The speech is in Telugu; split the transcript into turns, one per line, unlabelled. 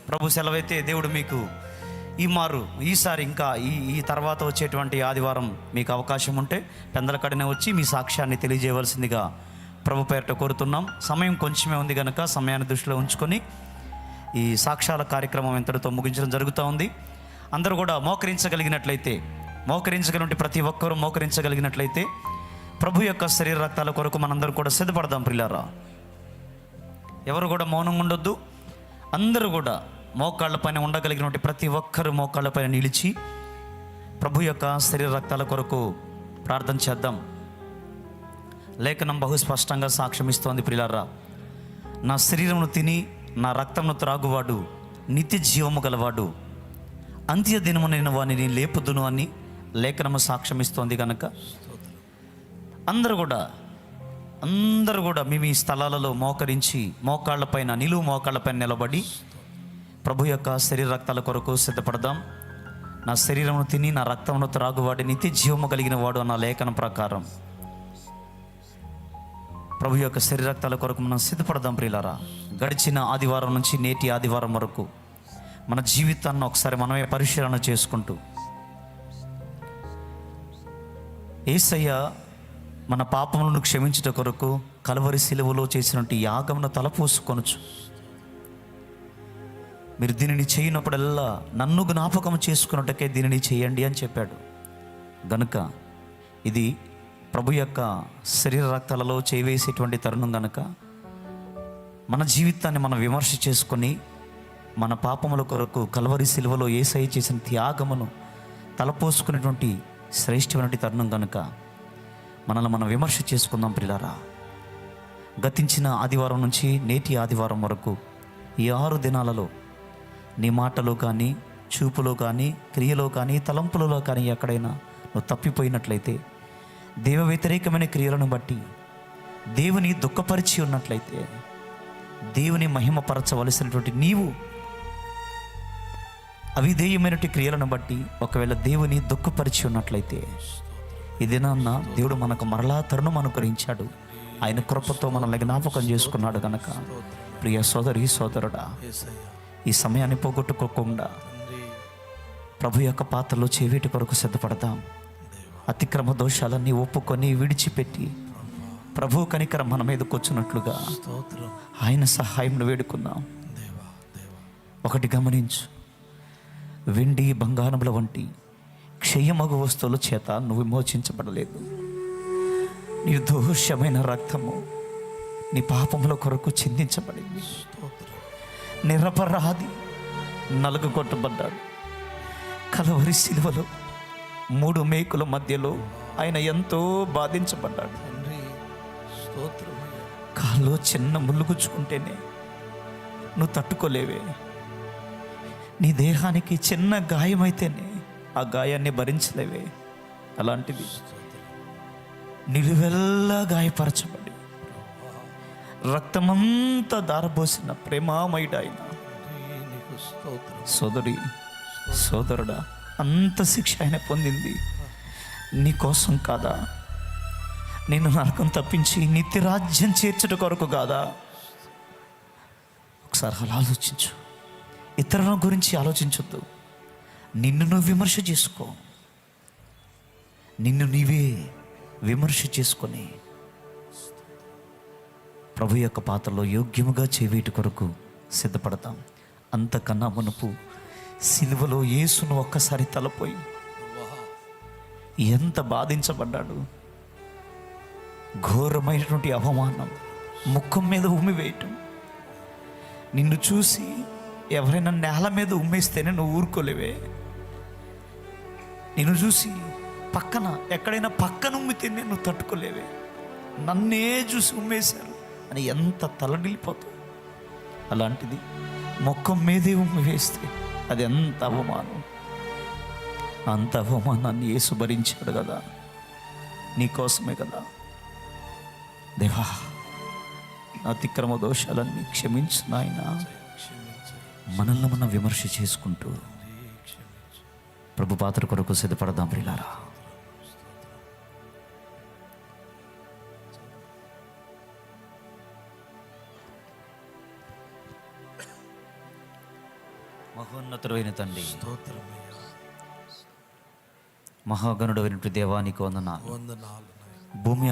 ప్రభు సెలవైతే దేవుడు మీకు ఈసారి ఇంకా ఈ తర్వాత వచ్చేటువంటి ఆదివారం మీకు అవకాశం ఉంటే పెందలకడనే వచ్చి మీ సాక్ష్యాన్ని తెలియజేయవలసిందిగా ప్రభు పేరిట కోరుతున్నాం. సమయం కొంచెమే ఉంది కనుక సమయాన్ని దృష్టిలో ఉంచుకొని ఈ సాక్ష్యాల కార్యక్రమం ఇంతటితో ముగించడం జరుగుతూ ఉంది. అందరూ కూడా మోకరించగలిగినట్లయితే ప్రతి ఒక్కరూ మోకరించగలిగినట్లయితే ప్రభు యొక్క శరీర రక్తాల కొరకు మనందరూ కూడా సిద్ధపడదాం. ప్రియులారా, ఎవరు కూడా మౌనంగా ఉండొద్దు. అందరూ కూడా మోకాళ్ళపైన ఉండగలిగినటువంటి ప్రతి ఒక్కరు మోకాళ్ళపైన నిలిచి ప్రభు యొక్క శరీర రక్తాల కొరకు ప్రార్థన చేద్దాం. లేఖనం బహు స్పష్టంగా సాక్ష్యం ఇస్తోంది. ప్రియులారా, నా శరీరమును తిని నా రక్తమును త్రాగువాడు నిత్య జీవము గలవాడు, అంత్య దినము నేను వానిని లేపుదును అని లేఖనము సాక్ష్యం ఇస్తోంది. కనుక అందరూ కూడా మీ స్థలాలలో మోకరించి నిలువు మోకాళ్ళపైన నిలబడి ప్రభు యొక్క శరీర రక్తాల కొరకు సిద్ధపడదాం. నా శరీరమును తిని నా రక్తమును త్రాగువాడు నిత్య జీవము కలిగిన వాడు అన్న లేఖనం ప్రకారం ప్రభు యొక్క శరీర రక్తాల కొరకు మనం సిద్ధపడదాం. ప్రియులారా, గడిచిన ఆదివారం నుంచి నేటి ఆదివారం వరకు మన జీవితాన్ని ఒకసారి మనమే పరిశీలన చేసుకుంటూ యేసయ్య మన పాపములను క్షమించుట కొరకు కల్వరి శిలువలో చేసినట్టు యాగమును తలపోసుకొనుచు, మీరు దీనిని చేయనప్పుడల్లా నన్ను జ్ఞాపకం చేసుకున్నట్టుకే దీనిని చేయండి అని చెప్పాడు. గనుక ఇది ప్రభు యొక్క శరీర రక్తాలలో చేవేసేటువంటి తరుణం. గనుక మన జీవితాన్ని మనం విమర్శ చేసుకొని మన పాపముల కొరకు కల్వరి శిలువలో యేసయ్య చేసిన త్యాగమును తలపోసుకునేటువంటి శ్రేష్టమైన తరుణం. కనుక మనల్ని మనం విమర్శ చేసుకుందాం. ప్రియులారా, గతించిన ఆదివారం నుంచి నేటి ఆదివారం వరకు ఈ 6 దినాలలో నీ మాటలో కానీ, చూపులో కానీ, క్రియలో కానీ, తలంపులలో కానీ ఎక్కడైనా నువ్వు తప్పిపోయినట్లయితే, దేవ వ్యతిరేకమైన క్రియలను బట్టి దేవుని దుఃఖపరిచి ఉన్నట్లయితే, దేవుని మహిమపరచవలసినటువంటి నీవు అవిధేయమైనటువంటి క్రియలను బట్టి ఒకవేళ దేవుని దుఃఖపరిచి ఉన్నట్లయితే, ఇదేనన్నా దేవుడు మనకు మరలా తరుణం అనుగ్రహించాడు. ఆయన కృపతో మనల్ని జ్ఞాపకం చేసుకున్నాడు. కనుక ప్రియ సోదరి సోదరుడా, ఈ సమయాన్ని పోగొట్టుకోకుండా ప్రభు యొక్క పాత్రలో చేవేటి కొరకు సిద్ధపడదాం. అతిక్రమ దోషాలన్నీ ఒప్పుకొని విడిచిపెట్టి ప్రభు కనికరం మన మీదకు వచ్చినట్లుగా ఆయన సహాయం వేడుకున్నాం. ఒకటి గమనించు, వెండి బంగారముల వంటి క్షయమగు వస్తువుల చేత నువ్వు విమోచించబడలేదు. నిర్దోషమైన రక్తము నీ పాపముల కొరకు చిందించబడింది. నిరపరాధి నలుగుకొట్టబడ్డాడు. కలవరి శిలువలో 3 మేకుల మధ్యలో ఆయన ఎంతో బాధించబడ్డాడు. కాల్లో చిన్న ముళ్ళు గుచ్చుకుంటేనే నువ్వు తట్టుకోలేవే. నీ దేహానికి చిన్న గాయమైతేనే ఆ గాయాన్ని భరించలేవే. అలాంటిది నిలువెల్లా గాయపరచబడి రక్తమంతా దారబోసిన ప్రేమామయుడు ఆయన. సోదరి సోదరుడా, అంత శిక్ష ఆయన పొందింది నీ కోసం కాదా? నిన్ను నరకం తప్పించి నిత్యరాజ్యం చేర్చుట కొరకు కాదా? ఒకసారి అలా ఆలోచించు. ఇతరుల గురించి ఆలోచించొద్దు. నిన్ను నువ్వు విమర్శ చేసుకో. నిన్ను నీవే విమర్శ చేసుకొని ప్రభు యొక్క పాత్రలో యోగ్యముగా చేవేటి కొరకు సిద్ధపడతాం. అంతకన్నా మునుపు సిలువలో యేసును ఒక్కసారి తలపోయి ఎంత బాధించబడ్డాడు. ఘోరమైనటువంటి అవమానం, ముఖం మీద ఉమ్మివేయటం. నిన్ను చూసి ఎవరైనా నేల మీద ఉమ్మేస్తేనే నువ్వు ఊరుకోలేవే. నిన్ను చూసి ఎక్కడైనా పక్కన ఉమ్మితేనే నువ్వు తట్టుకోలేవే. నన్నే చూసి ఉమ్మేశారు అని ఎంత తలడిల్లిపోతావు. అలాంటిది ముఖం మీదే ఉమ్మి వేస్తే అది ఎంత అవమానం. అంత అవమానాన్ని యేసు భరించాడు కదా, నీకోసమే కదా. దేవా, నా అతిక్రమ దోషాలన్నీ క్షమించు నాయనా. మనల్ని మనం విమర్శ చేసుకుంటూ ప్రభు పాత్ర కొరకు సిద్ధపడదాం. ప్రియులారా, మహోన్నతుడైన తండ్రి,
స్తోత్రమయ్యా.
మహాగణుడైన దేవానికి వందనాలు.
వందనాలు నాయనా.
భూమి